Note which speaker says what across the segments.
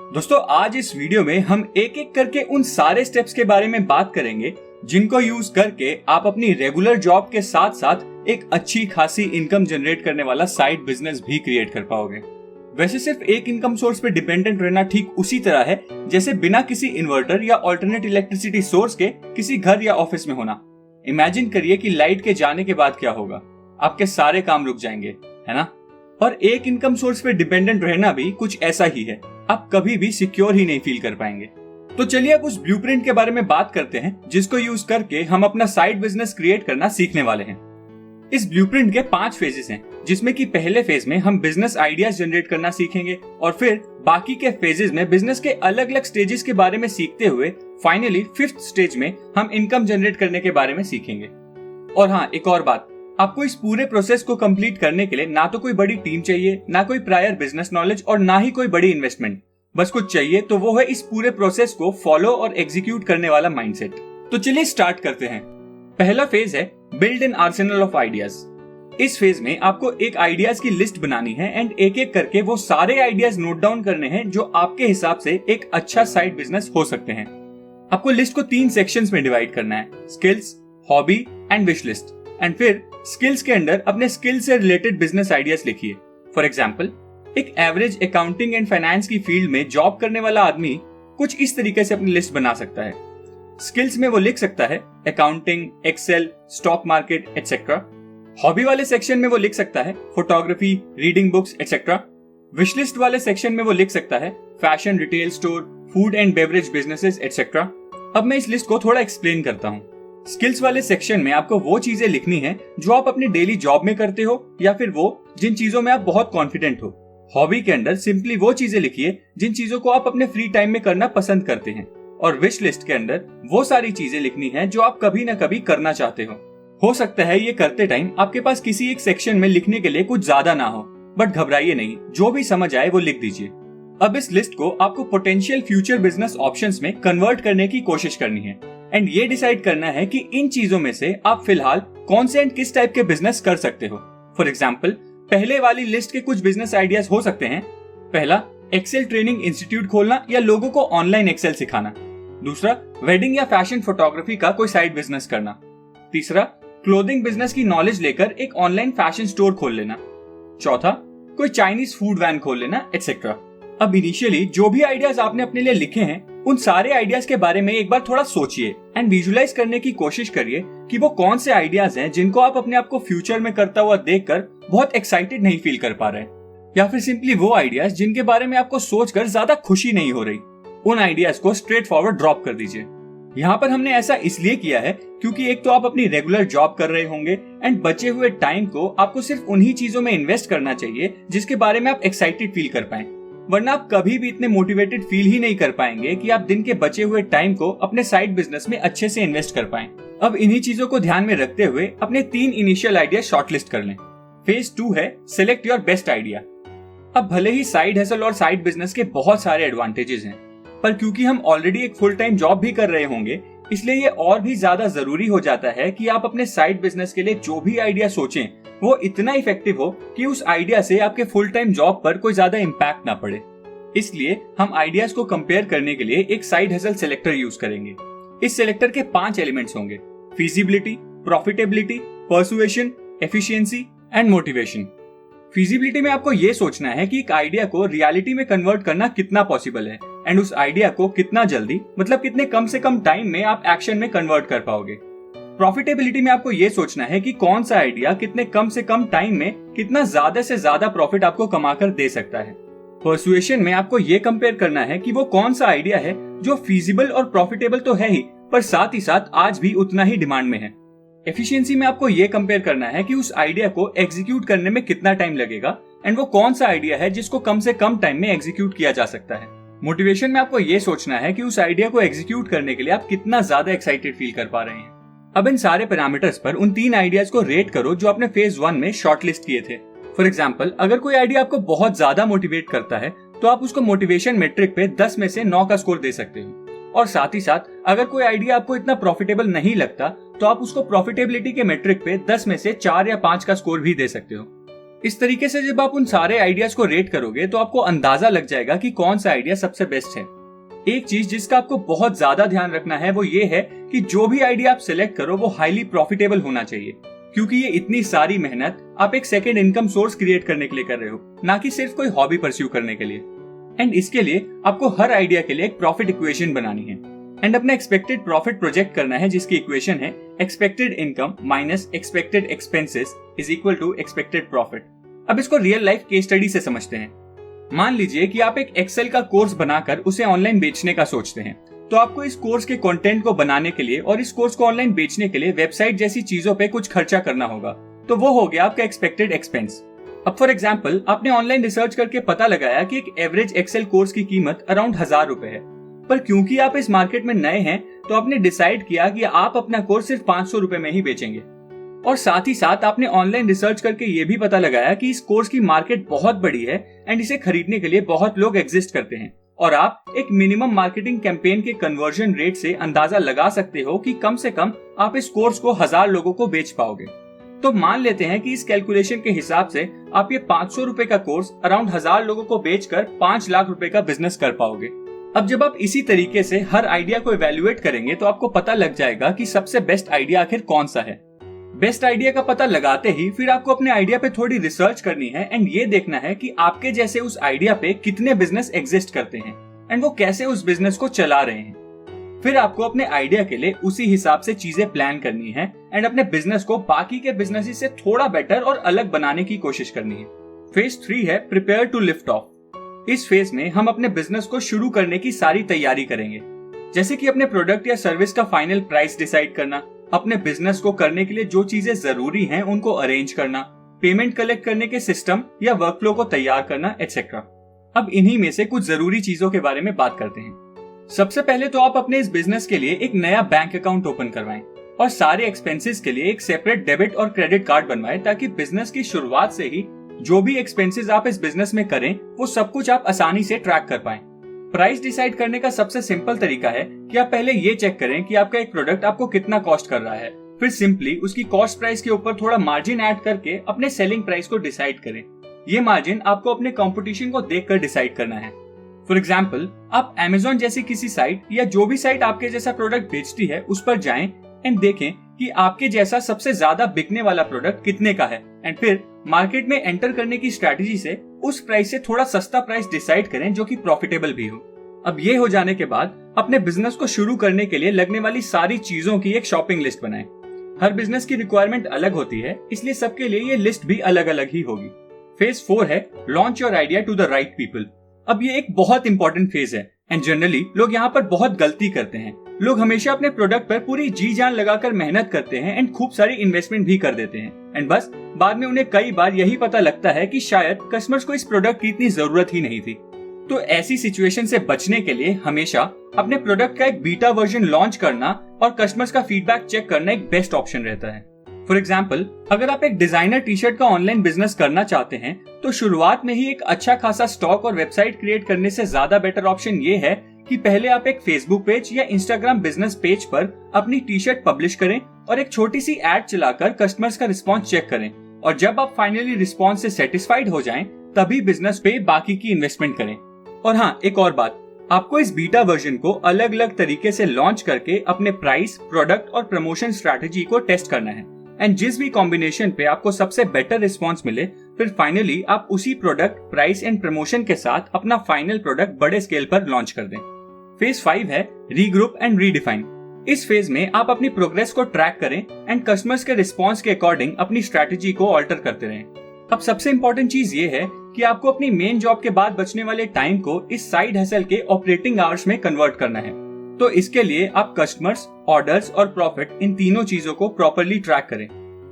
Speaker 1: दोस्तों आज इस वीडियो में हम एक एक करके उन सारे स्टेप्स के बारे में बात करेंगे जिनको यूज करके आप अपनी रेगुलर जॉब के साथ साथ एक अच्छी खासी इनकम जनरेट करने वाला साइड बिजनेस भी क्रिएट कर पाओगे। वैसे सिर्फ एक इनकम सोर्स पे डिपेंडेंट रहना ठीक उसी तरह है जैसे बिना किसी इन्वर्टर या ऑल्टरनेट इलेक्ट्रिसिटी सोर्स के किसी घर या ऑफिस में होना। इमेजिन करिए कि लाइट के जाने के बाद क्या होगा, आपके सारे काम रुक जाएंगे, है ना। और एक इनकम सोर्स पे डिपेंडेंट रहना भी कुछ ऐसा ही है, आप कभी भी सिक्योर ही नहीं फील कर पाएंगे। तो चलिए अब उस ब्लूप्रिंट के बारे में बात करते हैं जिसको यूज करके हम अपना साइड बिजनेस क्रिएट करना सीखने वाले हैं। इस ब्लूप्रिंट के 5 फेजेस हैं, जिसमें कि पहले फेज में हम बिजनेस आइडियाज जनरेट करना सीखेंगे और फिर बाकी के फेजेस में बिजनेस के अलग अलग स्टेजेस के बारे में सीखते हुए फाइनली 5th स्टेज में हम इनकम जनरेट करने के बारे में सीखेंगे। और हाँ, एक और बात, आपको इस पूरे प्रोसेस को कंप्लीट करने के लिए ना तो कोई बड़ी टीम चाहिए, ना कोई प्रायर बिजनेस नॉलेज और ना ही कोई बड़ी इन्वेस्टमेंट। बस कुछ चाहिए तो वो है इस पूरे प्रोसेस को फॉलो और एग्जीक्यूट करने वाला माइंडसेट। तो चलिए स्टार्ट करते हैं। पहला फेज है build an Arsenal of ideas. इस फेज में आपको एक आइडियाज की लिस्ट बनानी है एंड एक एक करके वो सारे आइडियाज नोट डाउन करने हैं जो आपके हिसाब से एक अच्छा साइड बिजनेस हो सकते हैं। आपको लिस्ट को 3 सेक्शंस में डिवाइड करना है, skills, hobby and wish list. And फिर स्किल्स के अंदर अपने स्किल से रिलेटेड बिजनेस आइडियाज लिखिए। फॉर एग्जाम्पल, एक एवरेज अकाउंटिंग एंड फाइनेंस की फील्ड में जॉब करने वाला आदमी कुछ इस तरीके से अपनी लिस्ट बना सकता है। स्किल्स में वो लिख सकता है accounting, excel, stock market etcetera. Hobby वाले सेक्शन में वो लिख सकता है photography, reading books etcetera. Wish list वाले सेक्शन में वो लिख सकता है fashion, retail store, food and beverage businesses etcetera. अब मैं इस लिस्ट को थोड़ा एक्सप्लेन करता हूँ। स्किल्स वाले सेक्शन में आपको वो चीजें लिखनी है जो आप अपनी डेली जॉब में करते हो या फिर वो जिन चीजों में आप बहुत कॉन्फिडेंट हो। हॉबी के अंदर सिंपली वो चीजें लिखिए जिन चीजों को आप अपने फ्री टाइम में करना पसंद करते हैं। और विश लिस्ट के अंदर वो सारी चीजें लिखनी है जो आप कभी ना कभी करना चाहते हो सकता है ये करते टाइम आपके पास किसी एक सेक्शन में लिखने के लिए कुछ ज्यादा ना हो, बट घबराइए नहीं, जो भी समझ आए वो लिख दीजिए। अब इस लिस्ट को आपको पोटेंशियल फ्यूचर बिजनेस ऑप्शंस में कन्वर्ट करने की कोशिश करनी है एंड ये डिसाइड करना है कि इन चीजों में से आप फिलहाल कौन से एंड किस टाइप के बिजनेस कर सकते हो। फॉर एग्जाम्पल, पहले वाली लिस्ट के कुछ बिजनेस आइडियाज हो सकते हैं। पहला, एक्सेल ट्रेनिंग इंस्टीट्यूट खोलना या लोगों को ऑनलाइन एक्सेल सिखाना। दूसरा, वेडिंग या फैशन फोटोग्राफी का कोई साइड बिजनेस करना। तीसरा, क्लोथिंग बिजनेस की नॉलेज लेकर एक ऑनलाइन फैशन स्टोर खोल लेना। चौथा, कोई चाइनीज फूड वैन खोल लेना एटसेट्रा। अब इनिशियली जो भी आइडियाज आपने अपने लिए लिखे हैं उन सारे आइडियाज के बारे में एक बार थोड़ा सोचिए एंड विजुलाइज करने की कोशिश करिए कि वो कौन से आइडियाज हैं जिनको आप अपने आप को फ्यूचर में करता हुआ देखकर बहुत एक्साइटेड नहीं फील कर पा रहे, या फिर सिंपली वो आइडियाज जिनके बारे में आपको सोचकर ज्यादा खुशी नहीं हो रही। उन आइडियाज को स्ट्रेट फॉरवर्ड ड्रॉप कर दीजिए। यहाँ पर हमने ऐसा इसलिए किया है क्योंकि एक तो आप अपनी रेगुलर जॉब कर रहे होंगे एंड बचे हुए टाइम को आपको सिर्फ उन्हीं चीजों में इन्वेस्ट करना चाहिए जिसके बारे में आप एक्साइटेड फील कर पाएं, वरना आप कभी भी इतने मोटिवेटेड फील ही नहीं कर पाएंगे कि आप दिन के बचे हुए टाइम को अपने साइड बिजनेस में अच्छे से इन्वेस्ट कर पाएं। अब इन्हीं चीजों को ध्यान में रखते हुए अपने 3 इनिशियल आइडिया शॉर्टलिस्ट कर लें। फेज 2 है सिलेक्ट योर बेस्ट आइडिया। अब भले ही साइड हसल और साइड बिजनेस के बहुत सारे एडवांटेजेस हैं, पर क्योंकि हम ऑलरेडी एक फुल टाइम जॉब भी कर रहे होंगे इसलिए ये और भी ज्यादा जरूरी हो जाता है कि आप अपने साइड बिजनेस के लिए जो भी आइडिया सोचें वो इतना इफेक्टिव हो कि उस आइडिया से आपके फुल टाइम जॉब पर कोई ज्यादा इम्पैक्ट ना पड़े। इसलिए हम आइडियाज को कंपेयर करने के लिए एक साइड हसल सेलेक्टर यूज करेंगे। इस सेलेक्टर के 5 एलिमेंट्स होंगे, feasibility, profitability, persuasion, efficiency and motivation. Feasibility में आपको ये सोचना है कि एक आइडिया को रियलिटी में कन्वर्ट करना कितना पॉसिबल है एंड उस आइडिया को कितना जल्दी, मतलब कितने कम से कम टाइम में आप एक्शन में कन्वर्ट कर पाओगे। प्रॉफिटेबिलिटी में आपको ये सोचना है कि कौन सा आइडिया कितने कम से कम टाइम में कितना ज्यादा से ज्यादा प्रॉफिट आपको कमाकर दे सकता है। परसुएशन में आपको ये कंपेयर करना है कि वो कौन सा आइडिया है जो फीजिबल और प्रॉफिटेबल तो है ही, पर साथ ही साथ आज भी उतना ही डिमांड में है। एफिशिएंसी में आपको ये कंपेयर करना है कि उस आइडिया को एग्जीक्यूट करने में कितना टाइम लगेगा एंड वो कौन सा आइडिया है जिसको कम से कम टाइम में एग्जीक्यूट किया जा सकता है। मोटिवेशन में आपको ये सोचना है कि उस आइडिया को एग्जीक्यूट करने के लिए आप कितना ज्यादा एक्साइटेड फील कर पा रहे हैं। अब इन सारे पैरामीटर्स पर उन 3 आइडियाज को रेट करो जो आपने फेज 1 में शॉर्टलिस्ट किए थे। फॉर एग्जाम्पल, अगर कोई आइडिया आपको बहुत ज्यादा मोटिवेट करता है तो आप उसको मोटिवेशन मेट्रिक पे 10 में से 9 का स्कोर दे सकते हो। और साथ ही साथ अगर कोई आइडिया आपको इतना प्रॉफिटेबल नहीं लगता तो आप उसको प्रॉफिटेबिलिटी के मेट्रिक पे 10 में से 4 या 5 का स्कोर भी दे सकते हो। इस तरीके से जब आप उन सारे आइडियाज को रेट करोगे तो आपको अंदाजा लग जाएगा कि कौन सा आइडिया सबसे बेस्ट है। एक चीज जिसका आपको बहुत ज्यादा ध्यान रखना है वो ये है कि जो भी आइडिया आप सिलेक्ट करो वो हाईली प्रॉफिटेबल होना चाहिए, क्योंकि ये इतनी सारी मेहनत आप एक सेकेंड इनकम सोर्स क्रिएट करने के लिए कर रहे हो, ना कि सिर्फ कोई हॉबी परस्यू करने के लिए। एंड इसके लिए आपको हर आइडिया के लिए एक प्रॉफिट इक्वेशन बनानी है एंड अपना एक्सपेक्टेड प्रॉफिट प्रोजेक्ट करना है, जिसकी इक्वेशन है expected income minus expected expenses is equal to expected profit. अब इसको रियल लाइफ केस स्टडी से समझते हैं। मान लीजिए कि आप एक एक्सेल का कोर्स बनाकर उसे ऑनलाइन बेचने का सोचते हैं, तो आपको इस कोर्स के कंटेंट को बनाने के लिए और इस कोर्स को ऑनलाइन बेचने के लिए वेबसाइट जैसी चीजों पे कुछ खर्चा करना होगा। तो वो हो गया आपका एक्सपेक्टेड एक्सपेंस। अब फॉर एग्जांपल आपने ऑनलाइन रिसर्च करके पता लगाया कि एक एवरेज एक्सेल कोर्स की कीमत अराउंड 1000 रुपए है, पर क्योंकि आप इस मार्केट में नए हैं तो आपने डिसाइड किया कि आप अपना कोर्स सिर्फ 500 रुपए में ही बेचेंगे। और साथ ही साथ आपने ऑनलाइन रिसर्च करके ये भी पता लगाया कि इस कोर्स की मार्केट बहुत बड़ी है एंड इसे खरीदने के लिए बहुत लोग एग्जिस्ट करते हैं, और आप एक मिनिमम मार्केटिंग कैंपेन के कन्वर्जन रेट से अंदाजा लगा सकते हो कि कम से कम आप इस कोर्स को 1000 लोगों को बेच पाओगे। तो मान लेते हैं कि इस कैलकुलेशन के हिसाब से आप ये 500 रुपए का कोर्स अराउंड 1000 लोगों को बेचकर 5 लाख रुपए का बिजनेस कर पाओगे। अब जब आप इसी तरीके से हर आइडिया को इवेल्युएट करेंगे तो आपको पता लग जाएगा कि सबसे बेस्ट आइडिया आखिर कौन सा है। बेस्ट आइडिया का पता लगाते ही फिर आपको अपने आइडिया पे थोड़ी रिसर्च करनी है एंड ये देखना है कि आपके जैसे उस आइडिया पे कितने बिजनेस एग्जिस्ट करते हैं एंड वो कैसे उस बिजनेस को चला रहे हैं। फिर आपको अपने आइडिया के लिए उसी हिसाब से चीजें प्लान करनी है एंड अपने बिजनेस को बाकी के बिजनेस से थोड़ा बेटर और अलग बनाने की कोशिश करनी है। फेज 3 है प्रिपेयर टू लिफ्ट ऑफ। इस फेज में हम अपने बिजनेस को शुरू करने की सारी तैयारी करेंगे, जैसे कि अपने प्रोडक्ट या सर्विस का फाइनल प्राइस डिसाइड करना, अपने बिजनेस को करने के लिए जो चीजें जरूरी हैं उनको अरेंज करना, पेमेंट कलेक्ट करने के सिस्टम या वर्कफ्लो को तैयार करना एटसेट्रा। अब इन्हीं में से कुछ जरूरी चीजों के बारे में बात करते हैं। सबसे पहले तो आप अपने इस बिजनेस के लिए एक नया बैंक अकाउंट ओपन करवाएं और सारे एक्सपेंसेस के लिए एक सेपरेट डेबिट और क्रेडिट कार्ड बनवाएं, ताकि बिजनेस की शुरुआत से ही जो भी एक्सपेंसेस आप इस बिजनेस में करें वो सब कुछ आप आसानी से ट्रैक कर पाएं। प्राइस डिसाइड करने का सबसे सिंपल तरीका है कि आप पहले ये चेक करें कि आपका एक प्रोडक्ट आपको कितना कॉस्ट कर रहा है, फिर सिंपली उसकी कॉस्ट प्राइस के ऊपर थोड़ा मार्जिन ऐड करके अपने सेलिंग प्राइस को डिसाइड करें। ये मार्जिन आपको अपने कंपटीशन को देखकर डिसाइड करना है। फॉर एग्जाम्पल आप Amazon जैसी किसी साइट या जो भी साइट आपके जैसा प्रोडक्ट बेचती है उस पर जाएं एंड देखें कि आपके जैसा सबसे ज्यादा बिकने वाला प्रोडक्ट कितने का है एंड फिर मार्केट में एंटर करने की स्ट्रेटेजी से उस प्राइस से थोड़ा सस्ता प्राइस डिसाइड करें जो कि प्रॉफिटेबल भी हो। अब ये हो जाने के बाद अपने बिजनेस को शुरू करने के लिए लगने वाली सारी चीजों की एक शॉपिंग लिस्ट बनाएं। हर बिजनेस की रिक्वायरमेंट अलग होती है, इसलिए सबके लिए ये लिस्ट भी अलग अलग ही होगी। फेज 4 है launch your idea to the right people. अब ये एक बहुत इंपॉर्टेंट फेज है एंड जनरली लोग यहाँ पर बहुत गलती करते हैं। लोग हमेशा अपने प्रोडक्ट पर पूरी जी जान लगाकर मेहनत करते हैं एंड खूब सारी इन्वेस्टमेंट भी कर देते हैं एंड बस बाद में उन्हें कई बार यही पता लगता है कि शायद कस्टमर्स को इस प्रोडक्ट की इतनी जरूरत ही नहीं थी। तो ऐसी सिचुएशन से बचने के लिए हमेशा अपने प्रोडक्ट का एक बीटा वर्जन लॉन्च करना और कस्टमर्स का फीडबैक चेक करना एक बेस्ट ऑप्शन रहता है। फॉर एग्जाम्पल अगर आप एक डिजाइनर टी शर्ट का ऑनलाइन बिजनेस करना चाहते हैं तो शुरुआत में ही एक अच्छा खासा स्टॉक और वेबसाइट क्रिएट करने से ज्यादा बेटर ऑप्शन ये है कि पहले आप एक फेसबुक पेज या इंस्टाग्राम बिजनेस पेज पर अपनी टी शर्ट पब्लिश करें और एक छोटी सी एड चलाकर कस्टमर्स का रिस्पॉन्स चेक करें, और जब आप फाइनली रिस्पॉन्स से सेटिस्फाइड हो जाएं तभी बिजनेस पे बाकी की इन्वेस्टमेंट करें। और हाँ, एक और बात, आपको इस बीटा वर्जन को अलग अलग तरीके से लॉन्च करके अपने प्राइस, प्रोडक्ट और प्रमोशन स्ट्रैटेजी को टेस्ट करना है एंड जिस भी कॉम्बिनेशन पे आपको सबसे बेटर रिस्पॉन्स मिले फिर फाइनली आप उसी प्रोडक्ट, प्राइस एंड प्रमोशन के साथ अपना फाइनल प्रोडक्ट बड़े स्केल पर लॉन्च कर दें। फेज 5 है रीग्रुप एंड रीडिफाइन। इस फेज में आप अपनी प्रोग्रेस को ट्रैक करें एंड कस्टमर्स के रिस्पॉन्स के अकॉर्डिंग अपनी स्ट्रैटेजी को ऑल्टर करते रहें। अब सबसे इम्पोर्टेंट चीज ये है कि आपको अपनी मेन जॉब के बाद बचने वाले टाइम को इस साइड हसल के ऑपरेटिंग आवर्स में कन्वर्ट करना है। तो इसके लिए आप कस्टमर्स, ऑर्डर्स और प्रॉफिट इन तीनों चीजों को प्रॉपर्ली ट्रैक करें।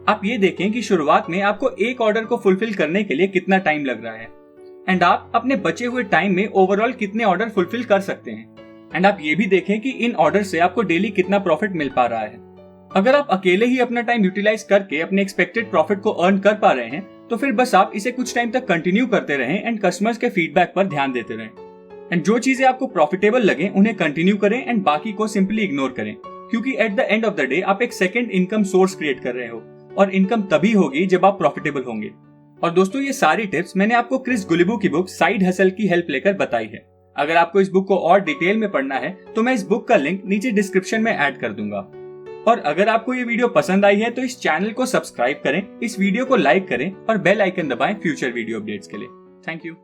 Speaker 1: आप ये देखें कि शुरुआत में आपको एक ऑर्डर को फुलफिल करने के लिए कितना टाइम लग रहा है एंड आप अपने बचे हुए टाइम में ओवरऑल कितने ऑर्डर फुलफिल कर सकते हैं एंड आप ये भी देखें कि इन ऑर्डर से आपको डेली कितना प्रॉफिट मिल पा रहा है। अगर आप अकेले ही अपना टाइम यूटिलाइज करके अपने एक्सपेक्टेड प्रॉफिट को अर्न कर पा रहे हैं तो फिर बस आप इसे कुछ टाइम तक कंटिन्यू करते रहें एंड कस्टमर्स के फीडबैक पर ध्यान देते रहें एंड जो चीजें आपको प्रॉफिटेबल लगे उन्हें कंटिन्यू करें एंड बाकी को सिंपली इग्नोर करें, क्योंकि at the end of the day आप एक सेकंड इनकम सोर्स क्रिएट कर रहे हो और इनकम तभी होगी जब आप प्रॉफिटेबल होंगे। और दोस्तों ये सारी टिप्स मैंने आपको क्रिस गुलिबू की बुक साइड हसल की हेल्प लेकर बताई है। अगर आपको इस बुक को और डिटेल में पढ़ना है तो मैं इस बुक का लिंक नीचे डिस्क्रिप्शन में ऐड कर दूंगा। और अगर आपको ये वीडियो पसंद आई है तो इस चैनल को सब्सक्राइब करें, इस वीडियो को लाइक करें और बेल आइकन दबाएं फ्यूचर वीडियो अपडेट्स के लिए। Thank you.